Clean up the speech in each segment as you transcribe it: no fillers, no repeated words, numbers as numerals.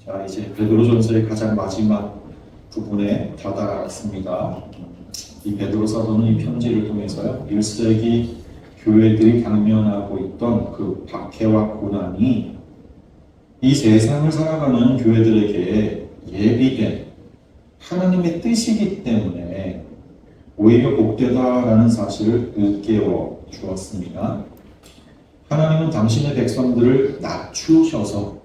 자, 이제 베드로전서의 가장 마지막 부분에 다다랐습니다. 이 베드로 사도는 이 편지를 통해서요, 1세기 교회들이 당면하고 있던 그 박해와 고난이 이 세상을 살아가는 교회들에게 예비된 하나님의 뜻이기 때문에 오히려 복되다라는 사실을 일깨워 주었습니다. 하나님은 당신의 백성들을 낮추셔서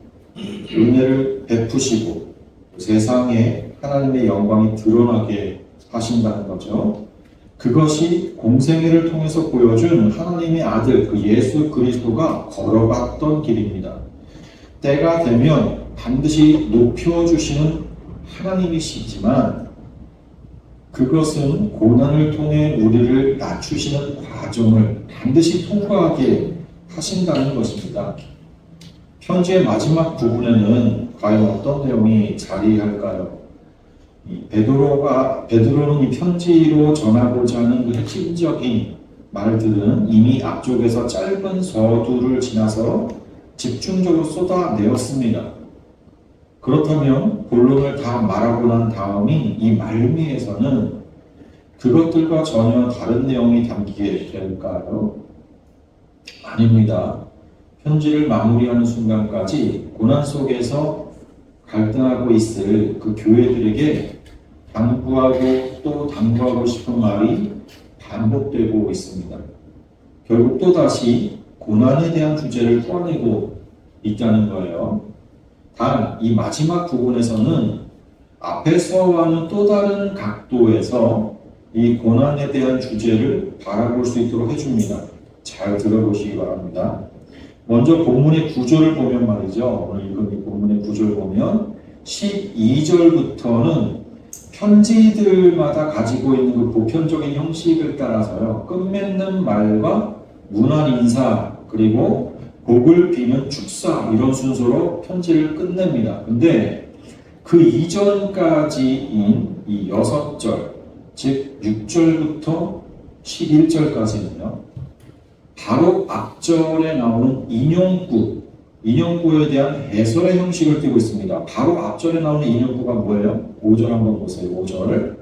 은혜를 베푸시고 세상에 하나님의 영광이 드러나게 하신다는 거죠. 그것이 공생애를 통해서 보여준 하나님의 아들 그 예수 그리스도가 걸어갔던 길입니다. 때가 되면 반드시 높여주시는 하나님이시지만 그것은 고난을 통해 우리를 낮추시는 과정을 반드시 통과하게 하신다는 것입니다. 편지의 마지막 부분에는 과연 어떤 내용이 자리할까요? 베드로는 이 편지로 전하고자 하는 그 핵심적인 말들은 이미 앞쪽에서 짧은 서두를 지나서 집중적으로 쏟아내었습니다. 그렇다면 본론을 다 말하고 난 다음인 이 말미에서는 그것들과 전혀 다른 내용이 담기게 될까요? 아닙니다. 편지를 마무리하는 순간까지 고난 속에서 갈등하고 있을 그 교회들에게 당부하고 또 당부하고 싶은 말이 반복되고 있습니다. 결국 또다시 고난에 대한 주제를 꺼내고 있다는 거예요. 단, 이 마지막 부분에서는 앞에서와는 또 다른 각도에서 이 고난에 대한 주제를 바라볼 수 있도록 해줍니다. 잘 들어보시기 바랍니다. 먼저 본문의 구조를 보면 말이죠. 오늘 읽은 이 본문의 구조를 보면 12절부터는 편지들마다 가지고 있는 그 보편적인 형식을 따라서요. 끝맺는 말과 문안 인사 그리고 복을 비는 축사 이런 순서로 편지를 끝냅니다. 근데 그 이전까지인 이 6절 즉 6절부터 11절까지는요. 바로 앞절에 나오는 인용구에 대한 해설의 형식을 띠고 있습니다. 바로 앞절에 나오는 인용구가 뭐예요? 5절 한번 보세요. 5절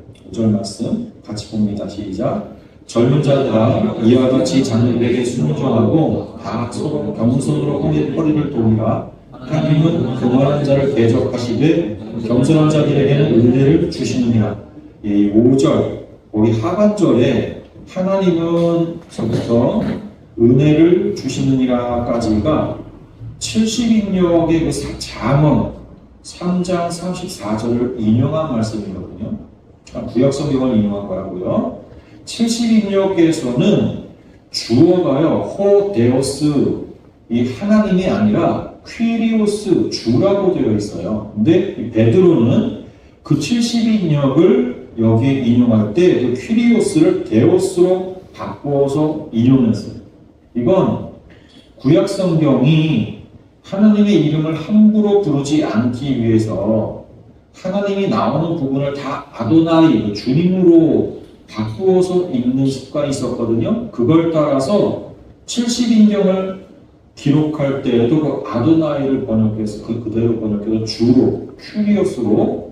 말씀 같이 봅니다. 시작. 젊은 자들아 이와 같이 자녀들에게 순종하고 다 서로 겸손으로 허리를 동이라 하나님은 교만한 자를 대적하시되 겸손한 자들에게는 은혜를 주시느니라. 이 5절 거기 하반절에 하나님은 서부터 은혜를 주시느니라까지가 70인역의 그 잠언 3장 34절을 인용한 말씀이거든요. 구약성경을 인용한 거라고요. 70인역에서는 주어가요 호데오스 이 하나님이 아니라 퀴리오스 주라고 되어 있어요. 근데 베드로는 그 70인역을 여기에 인용할 때 그 퀴리오스를 데오스로 바꿔서 인용했어요. 이건 구약 성경이 하나님의 이름을 함부로 부르지 않기 위해서 하나님이 나오는 부분을 다 아도나이, 주님으로 바꾸어서 읽는 습관이 있었거든요. 그걸 따라서 70인경을 기록할 때에도 그 아도나이를 번역해서 그대로 번역해서 주로, 큐리오스로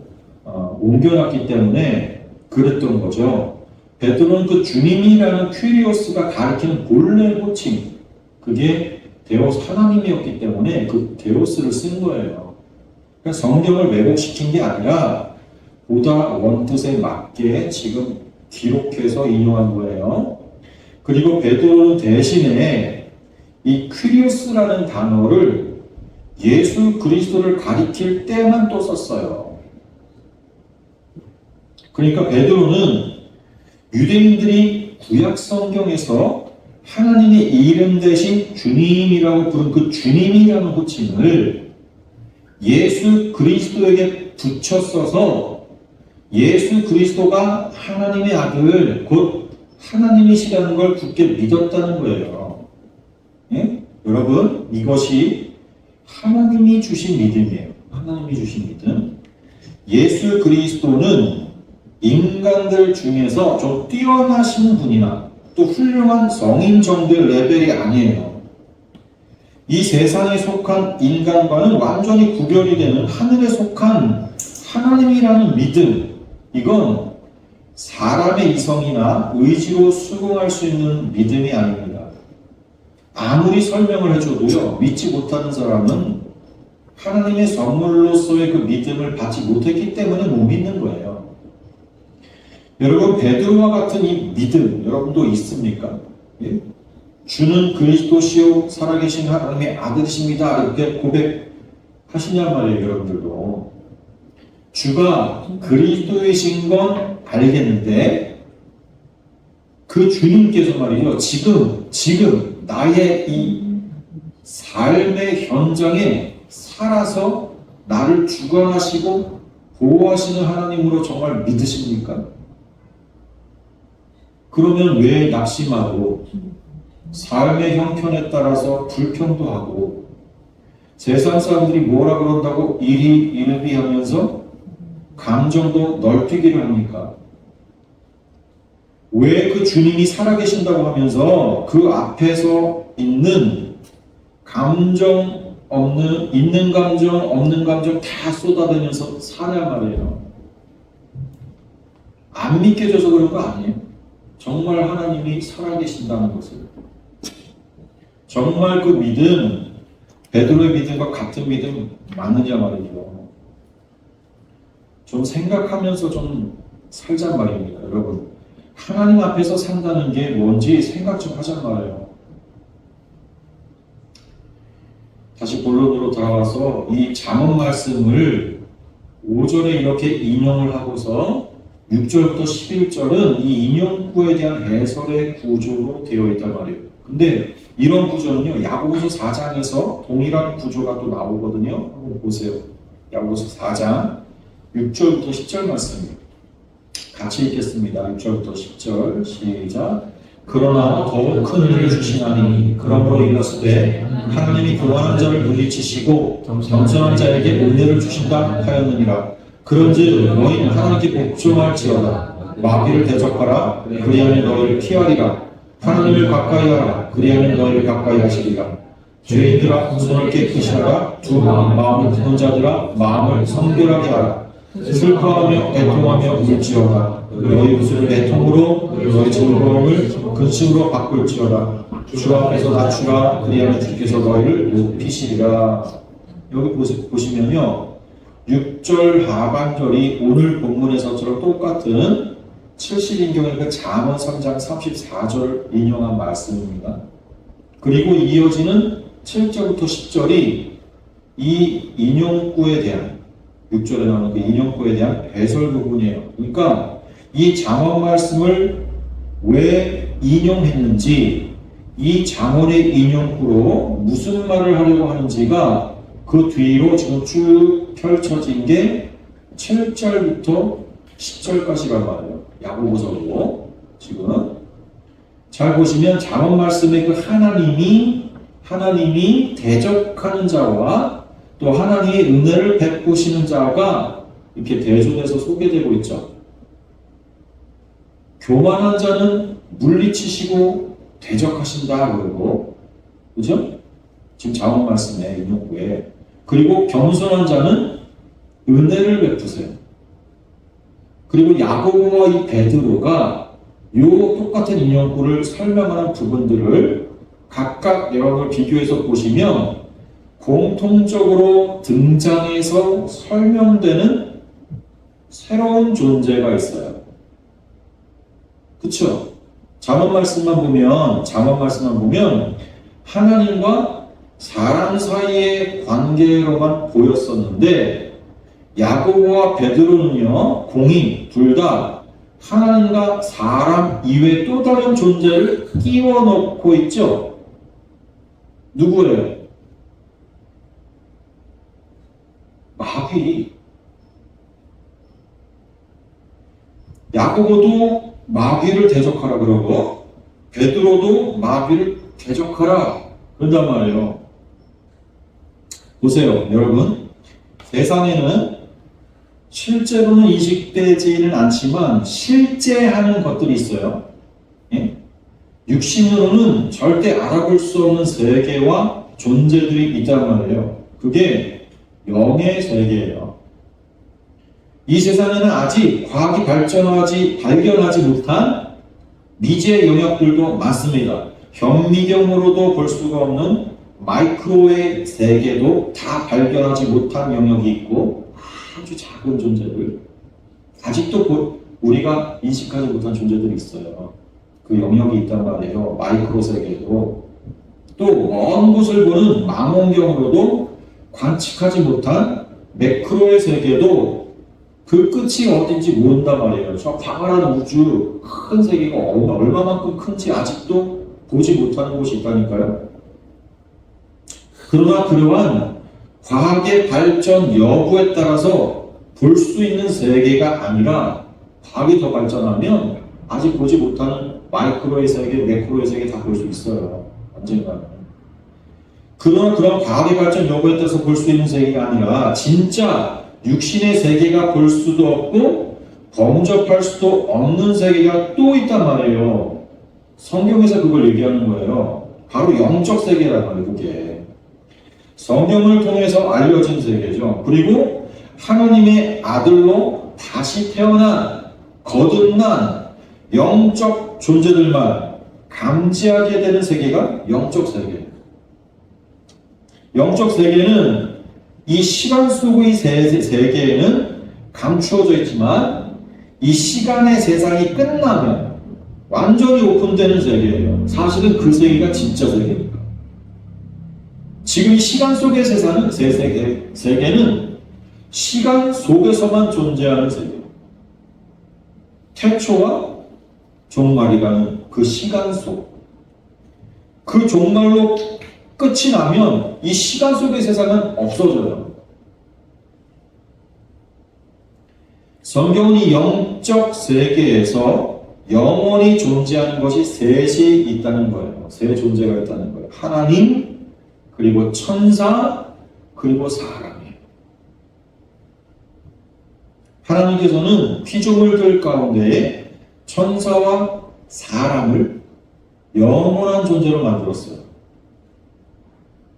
옮겨놨기 때문에 그랬던 거죠. 베드로는 그 주님이라는 퀴리오스가 가리키는 본래 호칭 그게 데오스 하나님이었기 때문에 그 데오스를 쓴 거예요. 그러니까 성경을 왜곡시킨 게 아니라 보다 원뜻에 맞게 지금 기록해서 인용한 거예요. 그리고 베드로는 대신에 이 퀴리오스라는 단어를 예수 그리스도를 가리킬 때만 또 썼어요. 그러니까 베드로는 유대인들이 구약 성경에서 하나님의 이름 대신 주님이라고 부른 그 주님이라는 호칭을 예수 그리스도에게 붙여 써서 예수 그리스도가 하나님의 아들 곧 하나님이시라는 걸 굳게 믿었다는 거예요. 예? 여러분 이것이 하나님이 주신 믿음이에요. 하나님이 주신 믿음. 예수 그리스도는 인간들 중에서 좀 뛰어나신 분이나 또 훌륭한 성인 정도의 레벨이 아니에요. 이 세상에 속한 인간과는 완전히 구별이 되는 하늘에 속한 하나님이라는 믿음, 이건 사람의 이성이나 의지로 수긍할 수 있는 믿음이 아닙니다. 아무리 설명을 해줘도요, 믿지 못하는 사람은 하나님의 선물로서의 그 믿음을 받지 못했기 때문에 못 믿는 거예요. 여러분, 베드로와 같은 이 믿음, 여러분도 있습니까? 예? 주는 그리스도시요 살아계신 하나님의 아들이십니다. 이렇게 고백하시냔 말이에요, 여러분들도. 주가 그리스도이신 건 알겠는데 그 주님께서 말이죠. 지금 나의 이 삶의 현장에 살아서 나를 주관하시고 보호하시는 하나님으로 정말 믿으십니까? 그러면 왜 낙심하고 삶의 형편에 따라서 불평도 하고 세상 사람들이 뭐라 그런다고 일희일비하면서 감정도 넓히기를 합니까? 왜 그 주님이 살아계신다고 하면서 그 앞에서 있는 감정 없는, 있는 감정, 없는 감정 다 쏟아내면서 사냐 말이에요. 안 믿겨져서 그런 거 아니에요. 정말 하나님이 살아계신다는 것을. 정말 그 믿음, 베드로의 믿음과 같은 믿음 맞느냐 말이죠. 좀 생각하면서 좀 살자 말입니다, 여러분. 하나님 앞에서 산다는 게 뭔지 생각 좀 하자 말이에요. 다시 본론으로 돌아와서 이 잠언 말씀을 5절에 이렇게 인용을 하고서 6절부터 11절은 이 인용구에 대한 해설의 구조로 되어 있단 말이에요. 근데 이런 구조는요, 야고보서 4장에서 동일한 구조가 또 나오거든요. 한번 보세요. 야고보서 4장 6절부터 10절 말씀입니다. 같이 읽겠습니다. 6절부터 10절 시작. 그러나 더욱 큰 은혜를 주시나니 그러므로 이르시되 하나님이 교만한 자를 물리치시고 겸손한 자에게 은혜를 주신다 하였느니라. 그런즉 너희는 하나님께 복종할지어다. 마귀를 대적하라. 그리하면 너희를 피하리라. 하나님을 가까이 하라. 그리하면 너희를 가까이 하시리라. 죄인들아 손을 깨끗이 하라. 두 마음을 푸는 자들아 마음을 성결하게 하라. 슬퍼하며 애통하며 울지어다. 너희 웃을 애통으로 너희 즐거움을 근심으로 바꿀지어다. 주 앞에서 낮추라. 그리하면 주께서 너희를 높이시리라. 여기 보시면요, 6절 하반절이 오늘 본문에서처럼 똑같은 70인경의 그 잠언 3장 34절 인용한 말씀입니다. 그리고 이어지는 7절부터 10절이 이 인용구에 대한 6절에 나오는 그 인용구에 대한 해설 부분이에요. 그러니까 이 잠언 말씀을 왜 인용했는지, 이 잠언의 인용구로 무슨 말을 하려고 하는지가 그 뒤로 지금 쭉 펼쳐진 게 7절부터 10절까지란 말이에요. 야고보서로 지금 잘 보시면 잠언 말씀의 그 하나님이 대적하는 자와 또 하나님의 은혜를 베푸시는 자가 이렇게 대조돼서 소개되고 있죠. 교만한 자는 물리치시고 대적하신다 그러고, 그죠? 지금 잠언 말씀에 인용구에. 그리고 겸손한 자는 은혜를 베푸세요. 그리고 야고보와 이 베드로가 이 똑같은 인용구를 설명하는 부분들을 각각 여러분을 비교해서 보시면 공통적으로 등장해서 설명되는 새로운 존재가 있어요. 그쵸? 잠언 말씀만 보면 하나님과 사람 사이의 관계로만 보였었는데, 야고보와 베드로는요, 공이 둘 다 하나님과 사람 이외 또 다른 존재를 끼워 넣고 있죠. 누구예요? 마귀. 야고보도 마귀를 대적하라 그러고 베드로도 마귀를 대적하라 그런단 말이에요. 보세요, 여러분. 세상에는 실제로는 인식되지는 않지만 실제 하는 것들이 있어요. 예? 육신으로는 절대 알아볼 수 없는 세계와 존재들이 있단 말이에요. 그게 영의 세계예요. 이 세상에는 아직 과학이 발견하지 못한 미지의 영역들도 많습니다. 현미경으로도 볼 수가 없는 마이크로의 세계도 다 발견하지 못한 영역이 있고 아주 작은 존재들, 아직도 우리가 인식하지 못한 존재들이 있어요. 그 영역이 있단 말이에요. 마이크로 세계도. 또 먼 곳을 보는 망원경으로도 관측하지 못한 매크로의 세계도 그 끝이 어딘지 모른단 말이에요. 저 광활한 우주, 큰 세계가 얼마만큼 큰지 아직도 보지 못하는 곳이 있다니까요. 그러나 그러한 과학의 발전 여부에 따라서 볼 수 있는 세계가 아니라 과학이 더 발전하면 아직 보지 못하는 마이크로의 세계, 매크로의 세계 다 볼 수 있어요. 언젠가는. 그러나 그런 과학의 발전 여부에 따라서 볼 수 있는 세계가 아니라 진짜 육신의 세계가 볼 수도 없고 범접할 수도 없는 세계가 또 있단 말이에요. 성경에서 그걸 얘기하는 거예요. 바로 영적 세계란 말이에요. 그게. 성경을 통해서 알려진 세계죠. 그리고 하나님의 아들로 다시 태어난 거듭난 영적 존재들만 감지하게 되는 세계가 영적 세계. 영적 세계는 이 시간 속의 세계에는 감추어져 있지만 이 시간의 세상이 끝나면 완전히 오픈되는 세계예요. 사실은 그 세계가 진짜 세계입니다. 지금 이 시간 속의 세계는 시간 속에서만 존재하는 세계. 태초와 종말이라는 그 시간 속. 그 종말로 끝이 나면 이 시간 속의 세상은 없어져요. 성경은 이 영적 세계에서 영원히 존재하는 것이 셋이 있다는 거예요. 세 존재가 있다는 거예요. 하나님, 그리고 천사, 그리고 사람이에요. 하나님께서는 피조물들 가운데 천사와 사람을 영원한 존재로 만들었어요.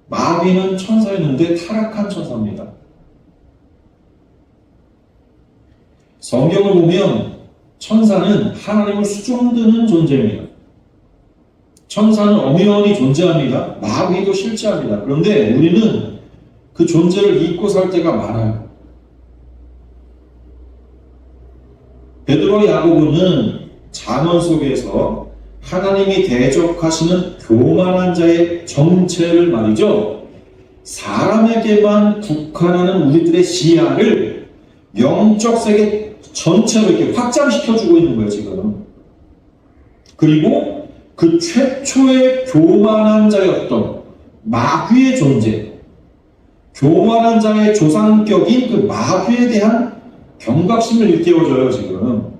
마귀는 천사였는데 타락한 천사입니다. 성경을 보면 천사는 하나님을 수종드는 존재입니다. 천사는 엄연히 존재합니다. 마귀도 실체합니다. 그런데 우리는 그 존재를 잊고 살 때가 많아요. 베드로와 야고보는 잠언 속에서 하나님이 대적하시는 교만한 자의 정체를 말이죠. 사람에게만 국한하는 우리들의 시야를 영적 세계 전체로 이렇게 확장시켜주고 있는 거예요, 지금. 그리고 그 최초의 교만한 자였던 마귀의 존재, 교만한 자의 조상격인 그 마귀에 대한 경각심을 일깨워줘요, 지금.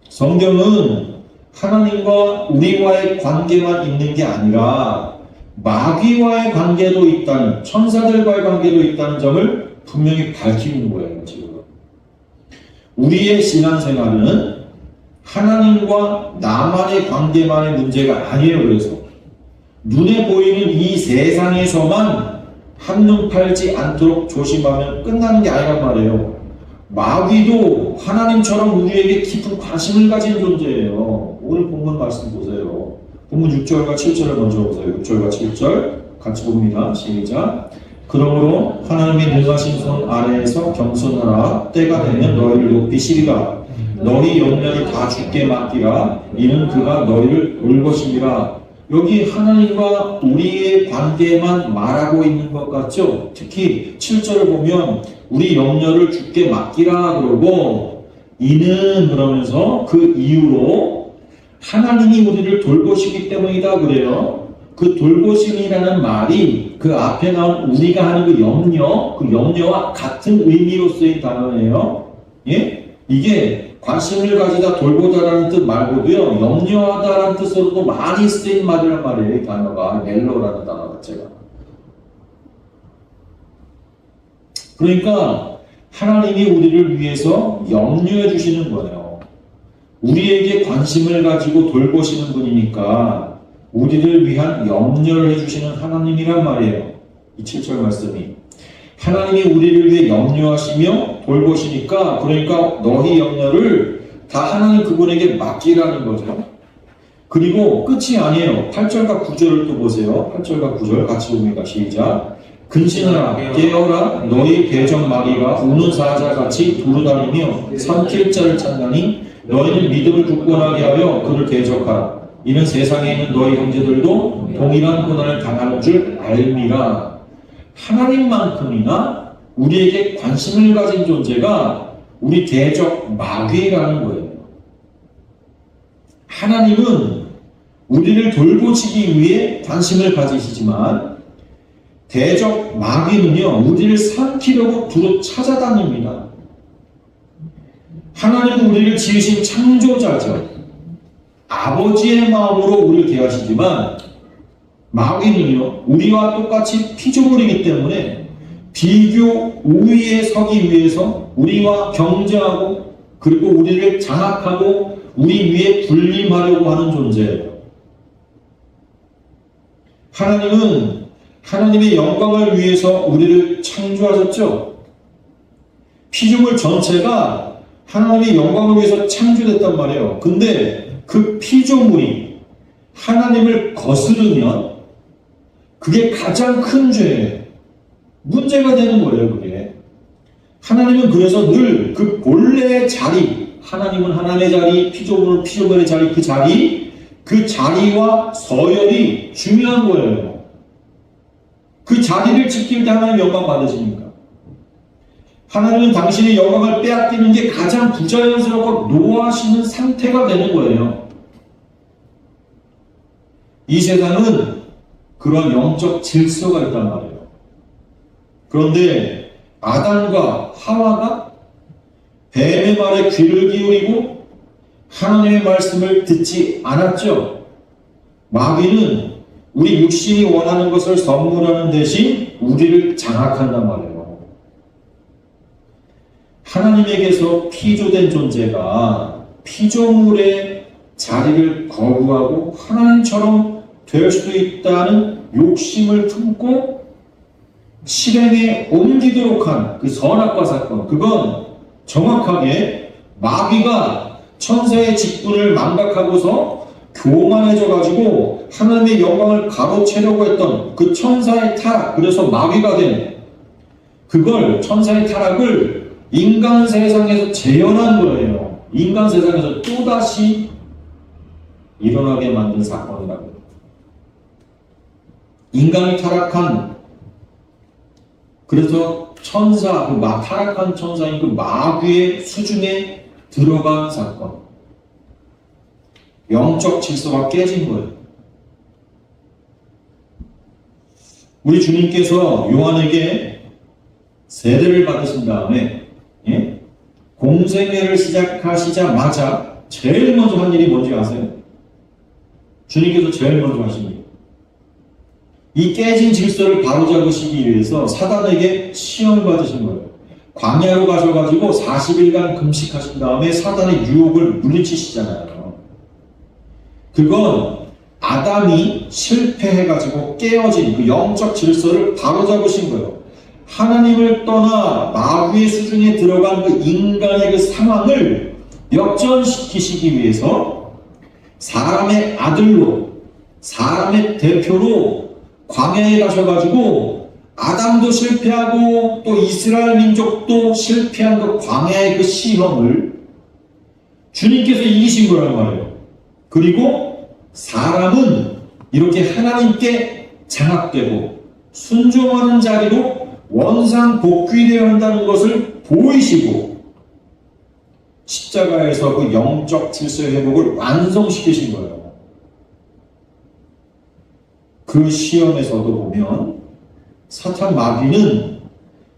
성경은 하나님과 우리와의 관계만 있는 게 아니라 마귀와의 관계도 있다는, 천사들과의 관계도 있다는 점을 분명히 밝히는 거예요, 지금. 우리의 신앙생활은 하나님과 나만의 관계만의 문제가 아니에요. 그래서 눈에 보이는 이 세상에서만 한눈 팔지 않도록 조심하면 끝나는 게 아니란 말이에요. 마귀도 하나님처럼 우리에게 깊은 관심을 가진 존재예요. 오늘 본문 말씀 보세요. 본문 6절과 7절을 먼저 보세요. 6절과 7절 같이 봅니다. 시작. 그러므로 하나님의 능하신 손 아래에서 겸손하라. 때가 되면 너희를 높이시리라. 너희 염려를 다 주께 맡기라. 이는 그가 너희를 올 것이니라. 여기 하나님과 우리의 관계만 말하고 있는 것 같죠? 특히 7절을 보면 우리 염려를 주께 맡기라 그러고, 이는 그러면서 그 이유로 하나님이 우리를 돌보시기 때문이다 그래요. 그 돌보심이라는 말이 그 앞에 나온 우리가 하는 그 염려와 같은 의미로 쓰인 단어예요. 예? 이게 관심을 가지다 돌보다라는 뜻 말고도요, 염려하다라는 뜻으로도 많이 쓰인 말이란 말이에요. 이 단어가 멜로라는 단어 자체가. 그러니까 하나님이 우리를 위해서 염려해 주시는 거예요. 우리에게 관심을 가지고 돌보시는 분이니까 우리를 위한 염려를 해주시는 하나님이란 말이에요. 이 7절 말씀이. 하나님이 우리를 위해 염려하시며 돌보시니까, 그러니까 너희 염려를 다 하나님 그분에게 맡기라는 거죠. 그리고 끝이 아니에요. 8절과 9절을 또 보세요. 8절과 9절 같이 봅니다. 시작. 근신하라, 깨어라, 너희 배정 마귀가 우는 사자같이 두루다니며 삼킬 자를 찾나니 너희는 믿음을 굳건하게 하여 그를 대적하라. 이는 세상에 있는 너희 형제들도 동일한 고난을 당하는 줄 알미라. 하나님만큼이나 우리에게 관심을 가진 존재가 우리 대적 마귀라는 거예요. 하나님은 우리를 돌보시기 위해 관심을 가지시지만 대적 마귀는요, 우리를 삼키려고 두루 찾아다닙니다. 하나님은 우리를 지으신 창조자죠. 아버지의 마음으로 우리를 대하시지만 마귀는요, 우리와 똑같이 피조물이기 때문에 비교 우위에 서기 위해서 우리와 경쟁하고 그리고 우리를 장악하고 우리 위에 군림하려고 하는 존재예요. 하나님은 하나님의 영광을 위해서 우리를 창조하셨죠. 피조물 전체가 하나님의 영광을 위해서 창조됐단 말이에요. 근데 그 피조물이 하나님을 거스르면 그게 가장 큰 죄예요. 문제가 되는 거예요, 그게. 하나님은 그래서 늘 그 본래의 자리, 하나님은 하나님의 자리, 피조물은 피조물의 자리, 그 자리와 서열이 중요한 거예요. 그 자리를 지킬 때 하나님 영광 받으시니까. 하나님은 당신의 영광을 빼앗기는 게 가장 부자연스럽고 노하시는 상태가 되는 거예요. 이 세상은 그런 영적 질서가 있단 말이에요. 그런데 아담과 하와가 뱀의 말에 귀를 기울이고 하나님의 말씀을 듣지 않았죠. 마귀는 우리 육신이 원하는 것을 선물하는 대신 우리를 장악한단 말이에요. 하나님에게서 피조된 존재가 피조물의 자리를 거부하고 하나님처럼 될 수도 있다는 욕심을 품고 실행에 옮기도록 한 그 선악과 사건, 그건 정확하게 마귀가 천사의 직분을 망각하고서 교만해져가지고 하나님의 영광을 가로채려고 했던 그 천사의 타락, 그래서 마귀가 된 그걸, 천사의 타락을 인간 세상에서 재현한 거예요. 인간 세상에서 또다시 일어나게 만든 사건이라고. 인간이 타락한, 그래서 천사, 타락한 천사인 그 마귀의 수중에 들어간 사건. 영적 질서가 깨진 거예요. 우리 주님께서 요한에게 세례를 받으신 다음에 공생애를 시작하시자마자 제일 먼저 한 일이 뭔지 아세요? 주님께서 제일 먼저 하신 일. 이 깨진 질서를 바로잡으시기 위해서 사단에게 시험을 받으신 거예요. 광야로 가셔가지고 40일간 금식하신 다음에 사단의 유혹을 물리치시잖아요. 그건 아담이 실패해가지고 깨어진 그 영적 질서를 바로잡으신 거예요. 하나님을 떠나 마귀의 수중에 들어간 그 인간의 그 상황을 역전시키시기 위해서 사람의 아들로, 사람의 대표로 광야에 가셔가지고 아담도 실패하고 또 이스라엘 민족도 실패한 그 광야의 그 시험을 주님께서 이기신 거란 말이에요. 그리고 사람은 이렇게 하나님께 장악되고 순종하는 자리로 원상 복귀되어야 한다는 것을 보이시고 십자가에서 그 영적 질서의 회복을 완성시키신 거예요. 그 시험에서도 보면 사탄 마귀는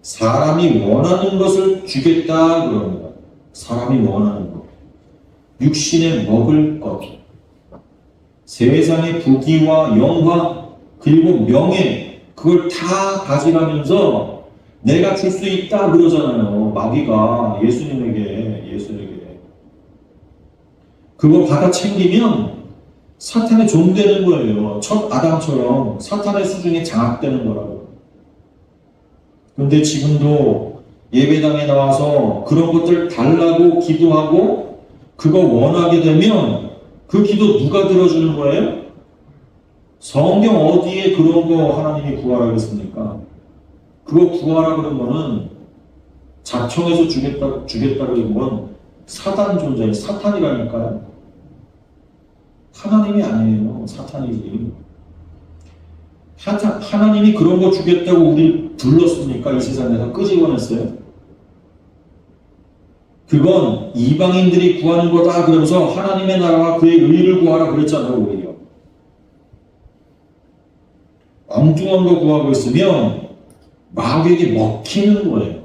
사람이 원하는 것을 주겠다 그럽니다. 사람이 원하는 것. 육신에 먹을 것. 세상의 부귀와 영화 그리고 명예 그걸 다 가져가면서 내가 줄 수 있다 그러잖아요. 마귀가 예수님에게 그거 받아 챙기면 사탄의 종 되는 거예요. 첫 아담처럼 사탄의 수중에 장악되는 거라고. 그런데 지금도 예배당에 나와서 그런 것들 달라고 기도하고 그거 원하게 되면 그 기도 누가 들어주는 거예요? 성경 어디에 그런 거 하나님이 구하라겠습니까? 그거 구하라 그런 거는 자청해서 주겠다 그런 건 사단 존재예요. 사탄이라니까요. 하나님이 아니에요. 사탄이지. 하나님이 그런 거 주겠다고 우리 불렀습니까? 이 세상에서 끄집어냈어요. 그건 이방인들이 구하는 거다 그러면서 하나님의 나라와 그의 의를 구하라 그랬잖아요. 오히려 엉뚱한 거 구하고 있으면 마귀에게 먹히는 거예요.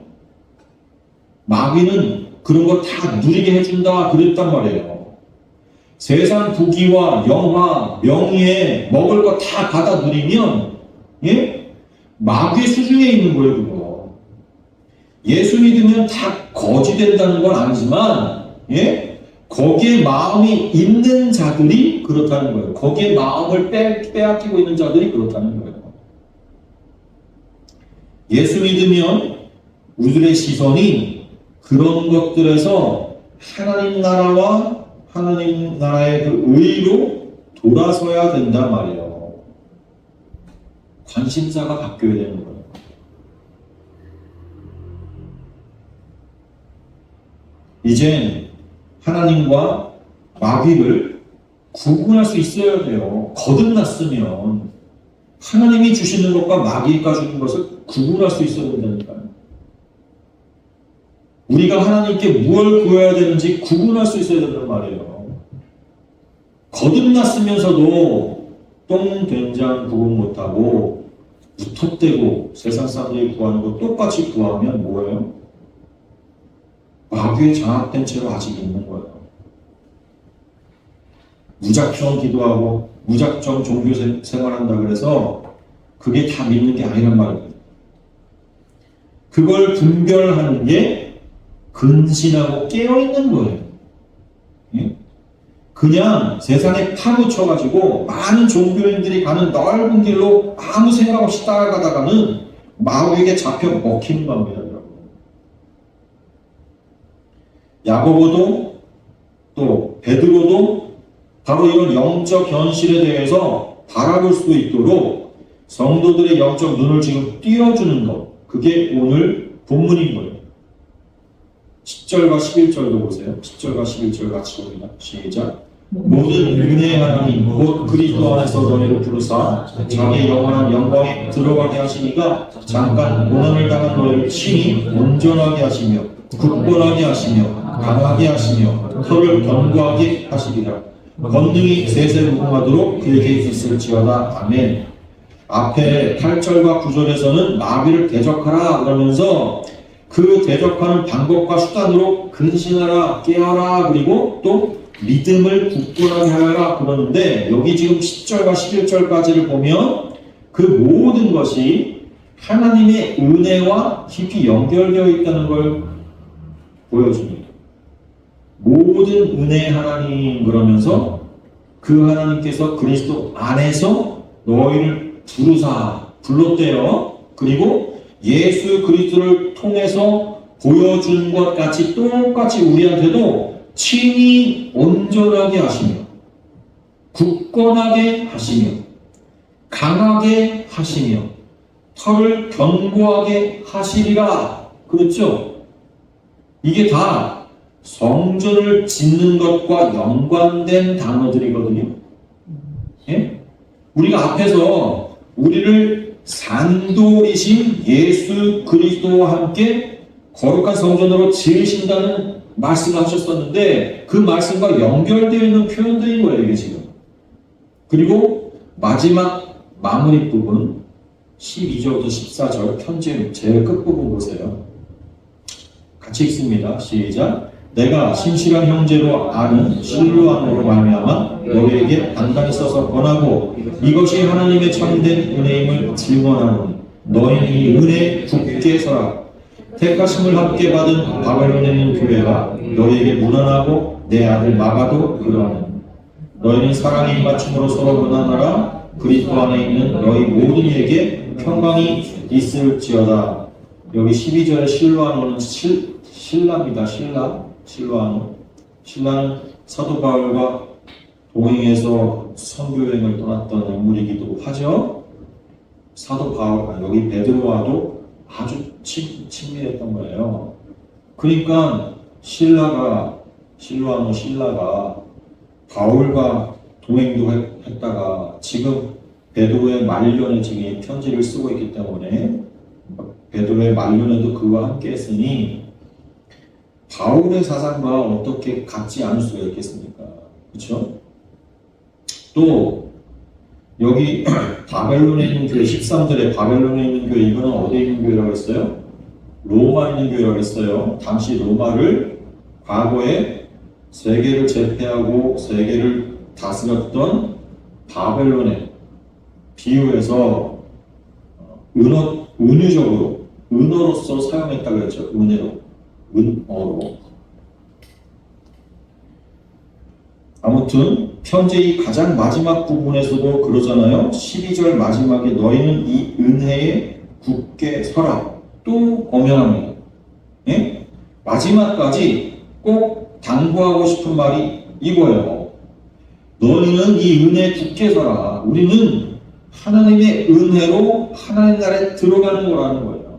마귀는 그런 거 다 누리게 해준다 그랬단 말이에요. 세상 부귀와 영화, 명예, 먹을 거 다 받아 누리면 마귀의 수중에 있는 거예요. 그거. 예수 믿으면 다 거지 된다는 건 아니지만 거기에 마음이 있는 자들이 그렇다는 거예요. 거기에 마음을 빼앗기고 있는 자들이 그렇다는 거예요. 예수 믿으면 우리들의 시선이 그런 것들에서 하나님 나라와 하나님 나라의 그 의로 돌아서야 된단 말이에요. 관심사가 바뀌어야 되는 거예요. 이젠 하나님과 마귀를 구분할 수 있어야 돼요. 거듭났으면 하나님이 주시는 것과 마귀가 주는 것을 구분할 수 있어야 된다니까요. 우리가 하나님께 무엇을 구해야 되는지 구분할 수 있어야 된단 말이에요. 거듭났으면서도 똥, 된장 구분 못하고 무턱대고 세상 사람들이 구하는 거 똑같이 구하면 뭐예요? 마귀에 장악된 채로 아직 있는 거예요. 무작정 기도하고 무작정 종교 생활한다 그래서 그게 다 믿는 게 아니란 말이에요. 그걸 분별하는 게 근신하고 깨어있는 거예요. 그냥 세상에 파묻혀가지고 많은 종교인들이 가는 넓은 길로 아무 생각 없이 따라가다가는 마귀에게 잡혀 먹히는 겁니다. 야고보도 또 베드로도 바로 이런 영적 현실에 대해서 바라볼 수 있도록 성도들의 영적 눈을 지금 띄워주는 것, 그게 오늘 본문인 거예요. 10절과 11절도 보세요. 10절과 11절 같이 봅니다. 시작. 모든 은혜의 하나님 곧 그리스도 안에서 너희를 부르사 자기의 영원한 영광에 들어가게 하시니가 잠깐 고난을 당한 너희를 친히 온전하게 하시며 굳건하게 하시며 강하게 하시며 혀를 견고하게 하시리라. 권능이 세세무궁하도록 그에게 있을지어다. 아멘. 앞에 8절과 9절에서는 마귀를 대적하라 그러면서 그 대적하는 방법과 수단으로 근신하라, 깨어라, 그리고 또 믿음을 굳건하게 하라 그러는데 여기 지금 10절과 11절까지를 보면 그 모든 것이 하나님의 은혜와 깊이 연결되어 있다는 걸 보여줍니다. 모든 은혜의 하나님 그러면서 그 하나님께서 그리스도 안에서 너희를 부르사 불렀대요. 그리고 예수 그리스도를 통해서 보여준 것 같이 똑같이 우리한테도 친히 온전하게 하시며 굳건하게 하시며 강하게 하시며 털을 견고하게 하시리라. 그렇죠? 이게 다 성전을 짓는 것과 연관된 단어들이거든요. 예? 우리가 앞에서 우리를 산돌이신 예수 그리스도와 함께 거룩한 성전으로 지으신다는 말씀을 하셨었는데 그 말씀과 연결되어 있는 표현들인 거예요, 이게 지금. 그리고 마지막 마무리 부분 12절부터 14절 편지 제일 끝부분 보세요. 같이 읽습니다. 시작. 내가 신실한 형제로 아는 실로암으로 말미암아 너희에게 단단히 써서 권하고 이것이 하나님의 참된 은혜임을 증언하노니 너희는 이 은혜에 굳게 서라. 택하심을 함께 받은 바벨론에 있는 교회가 너희에게 무난하고 내 아들 마가도 그러하는 너희는 사랑의 입맞춤으로 서로 무난하라. 그리스도 안에 있는 너희 모든 이에게 평강이 있을지어다. 여기 12절에 실로아노는 신라입니다. 실로아노. 신라는 사도 바울과 동행해서 선교여행을 떠났던 인물이기도 하죠. 사도 바울, 여기 베드로와도 아주 친밀했던 거예요. 그러니까 신라가 바울과 동행도 했다가 지금 베드로의 말년에 지금 편지를 쓰고 있기 때문에 베드로의 말년에도 그와 함께 했으니 바울의 사상과 어떻게 같지 않을 수가 있겠습니까? 그렇죠? 또 여기 바벨론에 있는 교회 13절에 바벨론에 있는 교회 이거는 어디에 있는 교회라고 했어요? 로마에 있는 교회라고 했어요. 당시 로마를 과거에 세계를 제패하고 세계를 다스렸던 바벨론에 비유해서 은어로서 사용했다고 했죠. 은어로. 아무튼 편지의 가장 마지막 부분에서도 그러잖아요. 12절 마지막에 너희는 이 은혜에 굳게 서라. 또 엄연합니다. 예? 마지막까지 꼭 당부하고 싶은 말이 이거예요. 너희는 이 은혜에 굳게 서라. 우리는 하나님의 은혜로 하나님 나라에 들어가는 거라는 거예요.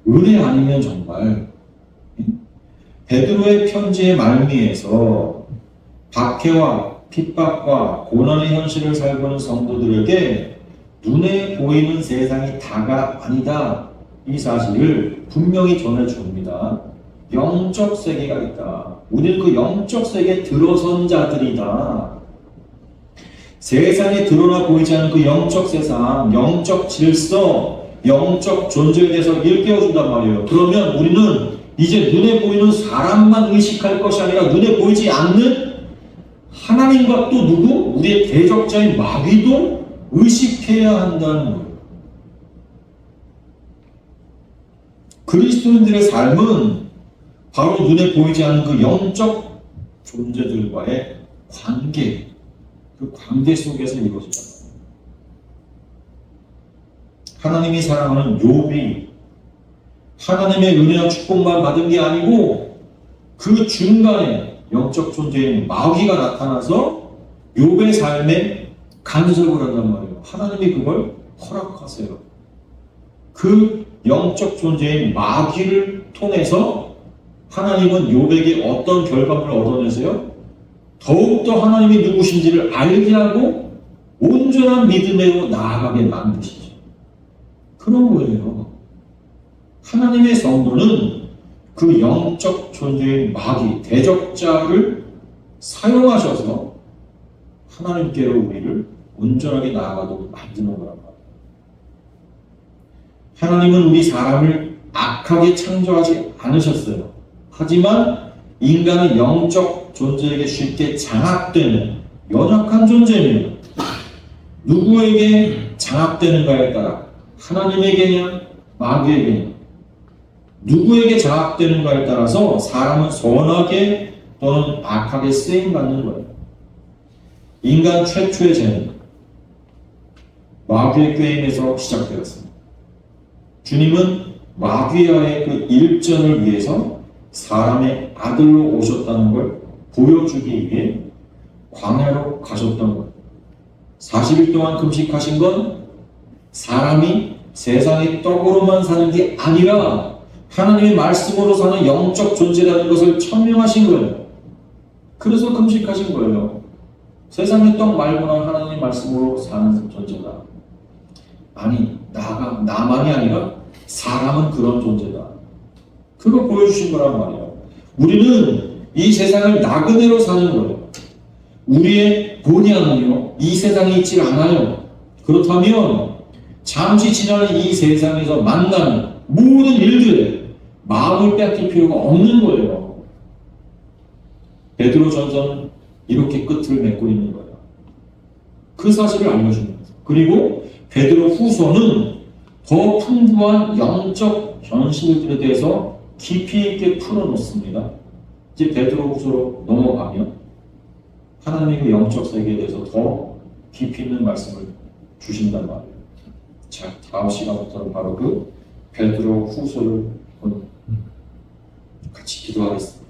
은혜 아니면 정말 베드로의 편지의 말미에서 박해와 핍박과 고난의 현실을 살고 있는 성도들에게 눈에 보이는 세상이 다가 아니다. 이 사실을 분명히 전해줍니다. 영적 세계가 있다. 우리는 그 영적 세계에 들어선 자들이다. 세상에 드러나 보이지 않는 그 영적 세상, 영적 질서, 영적 존재에 대해서 일깨워준단 말이에요. 그러면 우리는 이제 눈에 보이는 사람만 의식할 것이 아니라 눈에 보이지 않는 하나님과 또 누구? 우리의 대적자인 마귀도 의식해야 한다는 거예요. 그리스도인들의 삶은 바로 눈에 보이지 않는 그 영적 존재들과의 관계, 그 관계 속에서 이루어지잖아요. 하나님이 사랑하는 욥이 하나님의 은혜와 축복만 받은 게 아니고 그 중간에 영적 존재인 마귀가 나타나서 욥의 삶에 간섭을 한단 말이에요. 하나님이 그걸 허락하세요. 그 영적 존재인 마귀를 통해서 하나님은 욥에게 어떤 결과물을 얻어내세요? 더욱더 하나님이 누구신지를 알게 하고 온전한 믿음으로 나아가게 만드시죠. 그런 거예요. 하나님의 성도는 그 영적 존재인 마귀, 대적자를 사용하셔서 하나님께로 우리를 온전하게 나아가도록 만드는 거란 말이에요. 하나님은 우리 사람을 악하게 창조하지 않으셨어요. 하지만 인간은 영적 존재에게 쉽게 장악되는 연약한 존재입니다. 누구에게 장악되는가에 따라 하나님에게냐 마귀에게냐 누구에게 장악되는가에 따라서 사람은 선하게 또는 악하게 쓰임받는 거예요. 인간 최초의 죄는 마귀의 꾀임에서 시작되었습니다. 주님은 마귀와의 그 일전을 위해서 사람의 아들로 오셨다는 걸 보여주기 위해 광야로 가셨던 거예요. 40일 동안 금식하신 건 사람이 세상의 떡으로만 사는 게 아니라 하나님의 말씀으로 사는 영적 존재라는 것을 천명하신 거예요. 그래서 금식하신 거예요. 세상의 떡 말고는 하나님의 말씀으로 사는 존재다. 아니, 나만이 아니라 사람은 그런 존재다. 그거 보여주신 거란 말이에요. 우리는 이 세상을 나그네로 사는 거예요. 우리의 본향은요, 이 세상에 있지 않아요. 그렇다면 잠시 지나는 이 세상에서 만나는 모든 일들에 마음을 뺏길 필요가 없는 거예요. 베드로전서는 이렇게 끝을 맺고 있는 거예요. 그 사실을 알려줍니다. 그리고 베드로후서는 더 풍부한 영적 현실들에 대해서 깊이 있게 풀어놓습니다. 이제 베드로후서로 넘어가면 하나님의 영적 세계에 대해서 더 깊이 있는 말씀을 주신단 말이에요. 자, 다음 시간부터는 바로 그 베드로 후서를 같이 기도하겠습니다.